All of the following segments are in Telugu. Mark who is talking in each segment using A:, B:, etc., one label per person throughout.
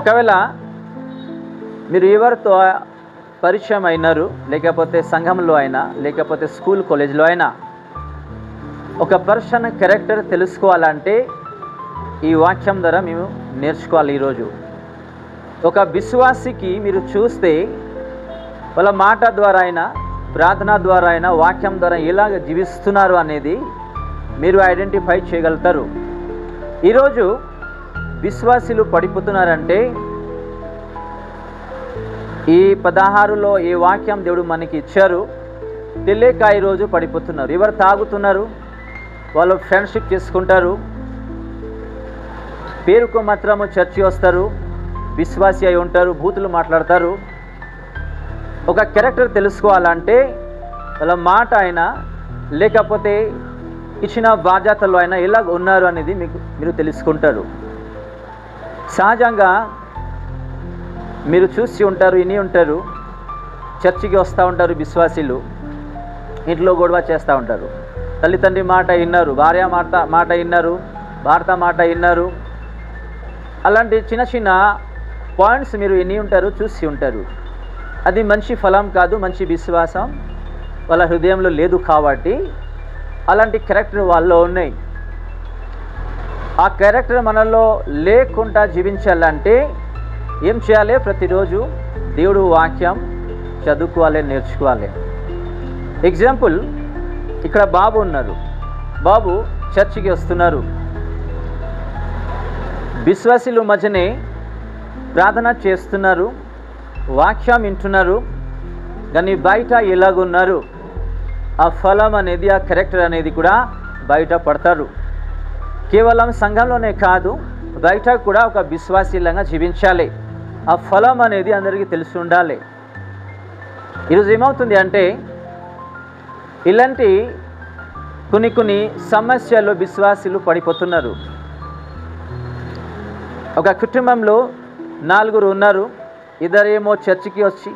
A: ఒకవేళ మీరు ఎవరితో పరిచయం అయినారు, లేకపోతే సంఘంలో అయినా, లేకపోతే స్కూల్ కాలేజ్లో అయినా, ఒక పర్సన్ క్యారెక్టర్ తెలుసుకోవాలంటే ఈ వాక్యం ద్వారా మేము నేర్చుకోవాలి. ఈరోజు ఒక విశ్వాసికి మీరు చూస్తే వాళ్ళ మాట ద్వారా అయినా, ప్రార్థన ద్వారా అయినా, వాక్యం ద్వారా ఎలాగ జీవిస్తున్నారు అనేది మీరు ఐడెంటిఫై చేయగలుగుతారు. ఈరోజు విశ్వాసులు పడిపోతున్నారంటే ఈ 16లో ఈ వాక్యం దేవుడు మనకి ఇచ్చారు, తెలియక ఈరోజు పడిపోతున్నారు. ఎవరు తాగుతున్నారు, వాళ్ళు ఫ్రెండ్షిప్ చేసుకుంటారు, పేరుకు మాత్రము చర్చి వస్తారు, విశ్వాసి అయి ఉంటారు, బూతులు మాట్లాడతారు. ఒక క్యారెక్టర్ తెలుసుకోవాలంటే వాళ్ళ మాట అయినా, లేకపోతే ఇచ్చిన బాధ్యతలు అయినా ఎలా ఉన్నారు అనేది మీరు తెలుసుకుంటారు. సహజంగా మీరు చూసి ఉంటారు, విని ఉంటారు, చర్చికి వస్తూ ఉంటారు విశ్వాసీలు, ఇంట్లో గొడవ చేస్తూ ఉంటారు. తల్లిదండ్రి మాట విన్నారు, భార్య మాట విన్నారు, భర్త మాట విన్నారు. అలాంటి చిన్న చిన్న పాయింట్స్ మీరు విని ఉంటారు, చూసి ఉంటారు. అది మంచి ఫలం కాదు, మంచి విశ్వాసం వాళ్ళ హృదయంలో లేదు. కాబట్టి అలాంటి క్యారెక్టర్ వాళ్ళలో ఉన్నాయి. ఆ క్యారెక్టర్ మనలో లేకుండా జీవించాలంటే ఏం చేయాలి? ప్రతిరోజు దేవుడు వాక్యం చదువుకోవాలి, నేర్చుకోవాలి. ఎగ్జాంపుల్, ఇక్కడ బాబు ఉన్నారు, బాబు చర్చికి వస్తున్నారు, విశ్వాసుల మధ్యనే ప్రార్థన చేస్తున్నారు, వాక్యం వింటున్నారు. కానీ బయట ఎలాగున్నారు, ఆ ఫలం అనేది, ఆ క్యారెక్టర్ అనేది కూడా బయట పడతారు. కేవలం సంఘంలోనే కాదు, బయట కూడా ఒక విశ్వాసీలంగా జీవించాలి. ఆ ఫలం అనేది అందరికీ తెలిసి ఉండాలి. ఈరోజు ఏమవుతుంది అంటే ఇలాంటి కొన్ని సమస్యలు విశ్వాసులు పడిపోతున్నారు. ఒక కుటుంబంలో 4 ఉన్నారు, ఇద్దరేమో చర్చికి వచ్చి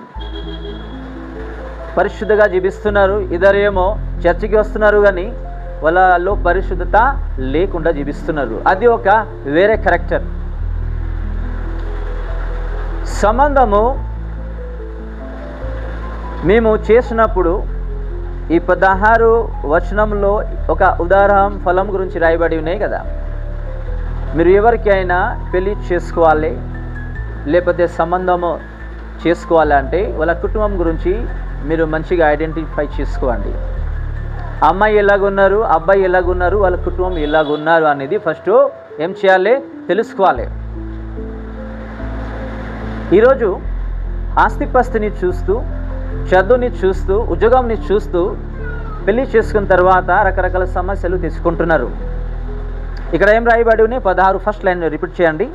A: పరిశుద్ధంగా జీవిస్తున్నారు, ఇద్దరేమో చర్చికి వస్తున్నారు కానీ వాళ్ళలో పరిశుద్ధత లేకుండా జీవిస్తున్నారు. అది ఒక వేరే క్యారెక్టర్. సంబంధము మేము చేసినప్పుడు ఈ 16 వచనంలో ఒక ఉదాహరణ ఫలం గురించి రాయబడి ఉన్నాయి కదా. మీరు ఎవరికైనా పెళ్లి చేసుకోవాలి, లేకపోతే సంబంధము చేసుకోవాలంటే వాళ్ళ కుటుంబం గురించి మీరు మంచిగా ఐడెంటిఫై చేసుకోండి. అమ్మాయి ఎలాగున్నారు, అబ్బాయి ఎలాగున్నారు, వాళ్ళ కుటుంబం ఎలాగున్నారు అనేది ఫస్ట్ ఏం చేయాలి? తెలుసుకోవాలి. ఈరోజు ఆస్తిపాస్తిని చూస్తూ, చదువుని చూస్తూ, ఉద్యోగంని చూస్తూ పెళ్లి చేసుకున్న తర్వాత రకరకాల సమస్యలు తీసుకుంటున్నారు. ఇక్కడ ఏం రాయబడి ఉన్నాయి? 16 ఫస్ట్ లైన్ రిపీట్ చేయండి.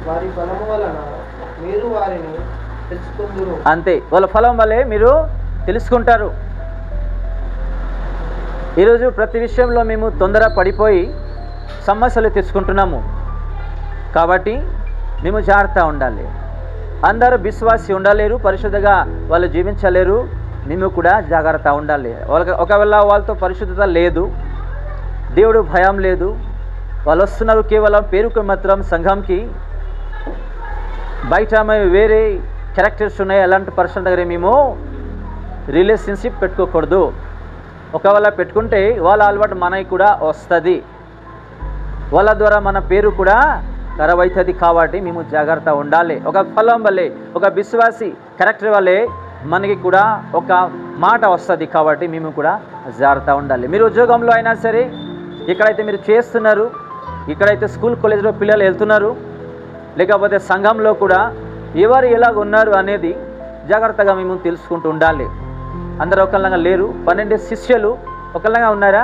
B: వారి ఫలము వలన మీరు వారిని తెలుసుకుందురు.
A: అంతే, వాళ్ళ ఫలం వల్లే మీరు తెలుసుకుంటారు. ఈరోజు ప్రతి విషయంలో మేము తొందర పడిపోయి సమస్యలు తెచ్చుకుంటున్నాము. కాబట్టి మేము జాగ్రత్త ఉండాలి. అందరూ విశ్వాసి ఉండలేరు, పరిశుద్ధంగా వాళ్ళు జీవించలేరు. మేము కూడా జాగ్రత్త ఉండాలి. ఒకవేళ వాళ్ళతో పరిశుద్ధత లేదు, దేవుడు భయం లేదు, వాళ్ళు వస్తున్నారు కేవలం పేరుకు మాత్రం సంఘంకి, బయట వేరే క్యారెక్టర్స్ ఉన్నాయి, అలాంటి పర్సన్ దగ్గర మేము రిలేషన్షిప్ పెట్టుకోకూడదు. ఒకవేళ పెట్టుకుంటే వాళ్ళ అలవాటు మనకి కూడా వస్తుంది, వాళ్ళ ద్వారా మన పేరు కూడా ఖరాబ్ అవుతుంది. కాబట్టి మేము జాగ్రత్త ఉండాలి. ఒక ఫలం వల్లే, ఒక విశ్వాసి క్యారెక్టర్ వల్లే మనకి కూడా ఒక మాట వస్తుంది. కాబట్టి మేము కూడా జాగ్రత్త ఉండాలి. మీరు ఉద్యోగంలో అయినా సరే, ఇక్కడైతే మీరు చేస్తున్నారు, ఇక్కడైతే స్కూల్ కాలేజ్లో పిల్లలు వెళ్తున్నారు, లేకపోతే సంఘంలో కూడా ఎవరు ఎలాగ ఉన్నారు అనేది జాగ్రత్తగా మేము తెలుసుకుంటూ ఉండాలి. అందరూ ఒకళ్ళగా లేరు. 12 శిష్యులు ఒకళ్ళగా ఉన్నారా?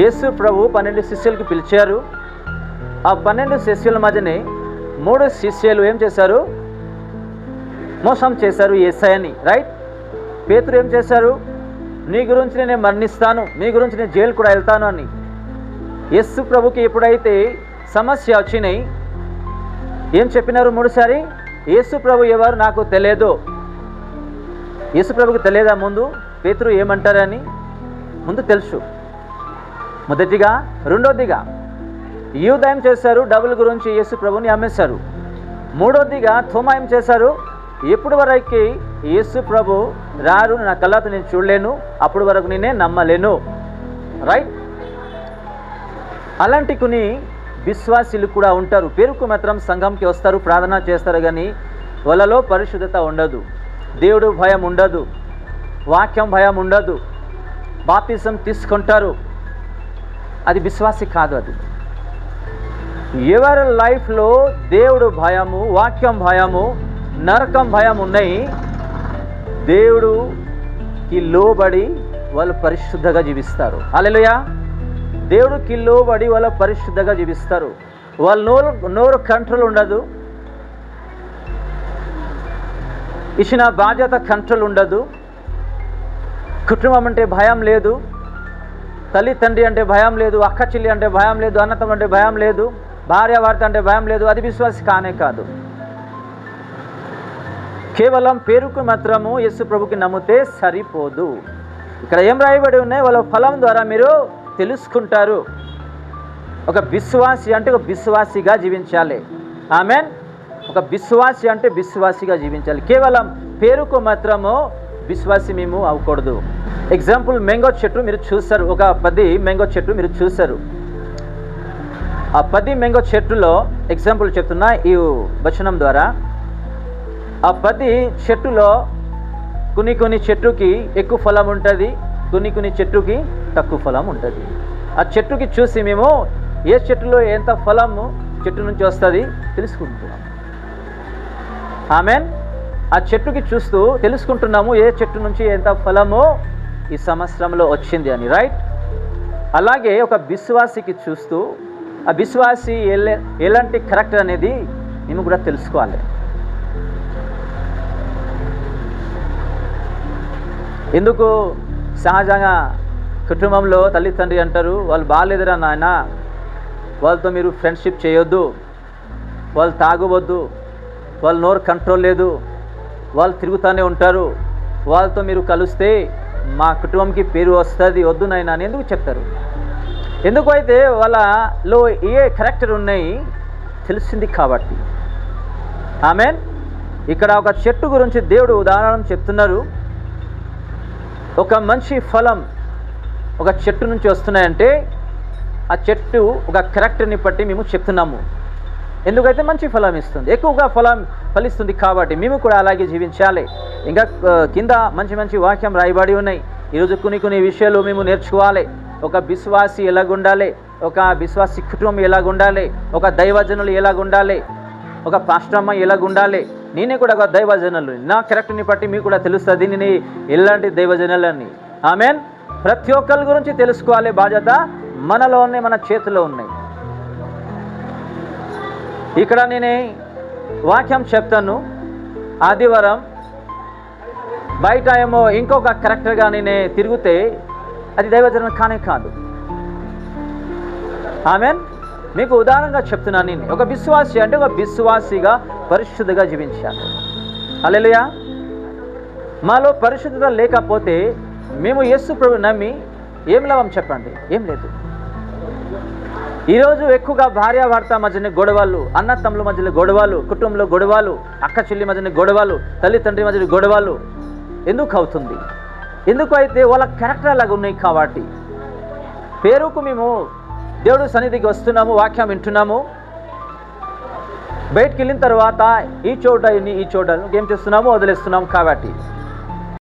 A: యేసు ప్రభు 12 శిష్యులకి పిలిచారు. ఆ 12 శిష్యుల మధ్యనే 3 శిష్యులు ఏం చేశారు? మోసం చేశారు యేసయ్యని. రైట్? పేతురు ఏం చేశారు? నీ గురించి నేను మరణిస్తాను, నీ గురించి నేను జైలు కూడా వెళ్తాను అని. యేసు ప్రభుకి ఎప్పుడైతే సమస్య వచ్చినాయి ఏం చెప్పినారు? 3సారి యేసు ప్రభు ఎవరు నాకు తెలియదు. యేసు ప్రభుకి తెలియదా ముందు పేతురు ఏమంటారని? ముందు తెలుసు. మొదటిగా. రెండోదిగా యూదా ఏం చేశారు? డబ్బుల గురించి యేసు ప్రభుని అమ్మేశారు. మూడోదిగా తోమా ఏం చేశారు? ఎప్పుడు వరకు యేసు ప్రభు రారు, నా కళ్ళతో నేను చూడలేను, అప్పుడు వరకు నేనే నమ్మలేను. రైట్? అలాంటి కొన్ని విశ్వాసీలు కూడా ఉంటారు. పేరుకు మాత్రం సంఘంకి వస్తారు, ప్రార్థన చేస్తారు, కానీ వాళ్ళలో పరిశుద్ధత ఉండదు, దేవుడు భయం ఉండదు, వాక్యం భయం ఉండదు, బాప్తిజం తీసుకుంటారు. అది విశ్వాసి కాదు. అది ఎవరి లైఫ్లో దేవుడు భయము, వాక్యం భయము, నరకం భయం ఉన్నాయి, దేవుడుకి లోబడి వాళ్ళు పరిశుద్ధంగా జీవిస్తారు. హల్లెలూయా. దేవుడికి లోబడి వాళ్ళు పరిశుద్ధంగా జీవిస్తారు. వాళ్ళ నోరు కంట్రోల్ ఉండదు, ఇచ్చిన బాధ్యత కంట్రోల్ ఉండదు, కుటుంబం అంటే భయం లేదు, తల్లి తండ్రి అంటే భయం లేదు, అక్క చెల్లి అంటే భయం లేదు, అన్నతమ్ముడు అంటే భయం లేదు, భార్య భర్త అంటే భయం లేదు. అది విశ్వాసి కానే కాదు. కేవలం పేరుకు మాత్రము యేసు ప్రభుకి నమ్మితే సరిపోదు. ఇక్కడ ఏం రాయబడి ఉన్నాయి? వాళ్ళ ఫలం ద్వారా మీరు తెలుసుకుంటారు. ఒక విశ్వాసి అంటే ఒక విశ్వాసిగా జీవించాలి. ఆమెన్. ఒక విశ్వాసి అంటే విశ్వాసిగా జీవించాలి. కేవలం పేరుకు మాత్రము విశ్వాసి మేము అవ్వకూడదు. ఎగ్జాంపుల్, మ్యాంగో చెట్టు మీరు చూస్తారు, ఒక 10 మ్యాంగో చెట్టు మీరు చూస్తారు. ఆ 10 మ్యాంగో చెట్టులో ఎగ్జాంపుల్ చెప్తున్నా ఈ వచనం ద్వారా. ఆ 10 చెట్టులో కొన్ని చెట్టుకి ఎక్కువ ఫలం ఉంటుంది, కొన్ని చెట్టుకి తక్కువ ఫలం ఉంటుంది. ఆ చెట్టుకి చూసి మేము ఏ చెట్టులో ఎంత ఫలము చెట్టు నుంచి వస్తుంది తెలుసుకుంటున్నాం. ఆమెన్. ఆ చెట్టుకి చూస్తూ తెలుసుకుంటున్నాము ఏ చెట్టు నుంచి ఎంత ఫలము ఈ సంవత్సరంలో వచ్చింది అని. రైట్? అలాగే ఒక విశ్వాసికి చూస్తూ ఆ విశ్వాసి ఎలాంటి కరెక్ట్ అనేది మేము కూడా తెలుసుకోవాలి. ఎందుకు సహజంగా కుటుంబంలో తల్లి తండ్రి అంటారు, వాళ్ళు బాగాలేదురా నాయన, వాళ్ళతో మీరు ఫ్రెండ్షిప్ చేయొద్దు, వాళ్ళు తాగవద్దు, వాళ్ళ నోరు కంట్రోల్ లేదు, వాళ్ళు తిరుగుతూనే ఉంటారు, వాళ్ళతో మీరు కలిస్తే మా కుటుంబంకి పేరు వస్తుంది, వద్దు నాయన అని ఎందుకు చెప్తారు? ఎందుకు అయితే వాళ్ళలో ఏ క్యారెక్టర్ ఉన్నాయి తెలిసింది కాబట్టి. ఆమెన్. ఇక్కడ ఒక చెట్టు గురించి దేవుడు ఉదాహరణ చెప్తున్నారు. ఒక మంచి ఫలం ఒక చెట్టు నుంచి వస్తున్నాయంటే ఆ చెట్టు ఒక క్యారెక్టర్ని బట్టి మేము చెప్తున్నాము. ఎందుకైతే మంచి ఫలం ఇస్తుంది, ఎక్కువగా ఫలం ఫలిస్తుంది కాబట్టి మేము కూడా అలాగే జీవించాలి. ఇంకా కింద మంచి వాక్యం రాయబడి ఉన్నాయి. ఈరోజు కొన్ని విషయాలు మేము నేర్చుకోవాలి. ఒక విశ్వాసి ఎలాగుండాలి, ఒక విశ్వాసి కుటుంబం ఎలాగుండాలి, ఒక దైవజనులు ఎలాగుండాలి, ఒక పాస్టమ్మ ఎలాగుండాలి. నేనే కూడా ఒక దైవజనులు, నా క్యారెక్టర్ని బట్టి మీకు కూడా తెలుస్తుంది నేను ఎలాంటి దైవజనులని. ఆమెన్. ప్రతి ఒక్కరి గురించి తెలుసుకోవాలి. బాధ్యత మనలో ఉన్నాయి, మన చేతిలో ఉన్నాయి. ఇక్కడ నేనే వాక్యం చెప్తాను, ఆదివారం బయట ఏమో ఇంకొక క్యారెక్టర్గా నేనే తిరిగితే అది దైవజనం కానే కాదు. ఆమెన్. మీకు ఉదాహరణగా చెప్తున్నాను. నేను ఒక విశ్వాసి అంటే ఒక విశ్వాసిగా పరిశుద్ధంగా జీవించాలి. హల్లెలూయా. మాలో పరిశుద్ధత లేకపోతే మేము యేసు ప్రభు నమ్మి ఏం లాభం చెప్పండి? ఏం లేదు. ఈరోజు ఎక్కువగా భార్యాభర్త మధ్యన గొడవలు, అన్న తమ్ముల మధ్యలో గొడవలు, కుటుంబంలో గొడవలు, అక్క చెల్లి మధ్యన గొడవలు, తల్లి తండ్రి మధ్యన గొడవలు ఎందుకు అవుతుంది? ఎందుకు అయితే వాళ్ళ క్యారెక్టర్ అలాగా ఉన్నాయి కాబట్టి. పేరుకు మేము దేవుడు సన్నిధికి వస్తున్నాము, వాక్యం వింటున్నాము, బయటికి వెళ్ళిన తర్వాత ఈ చోట ఈ చోట ఏం చేస్తున్నాము వదిలేస్తున్నాము కాబట్టి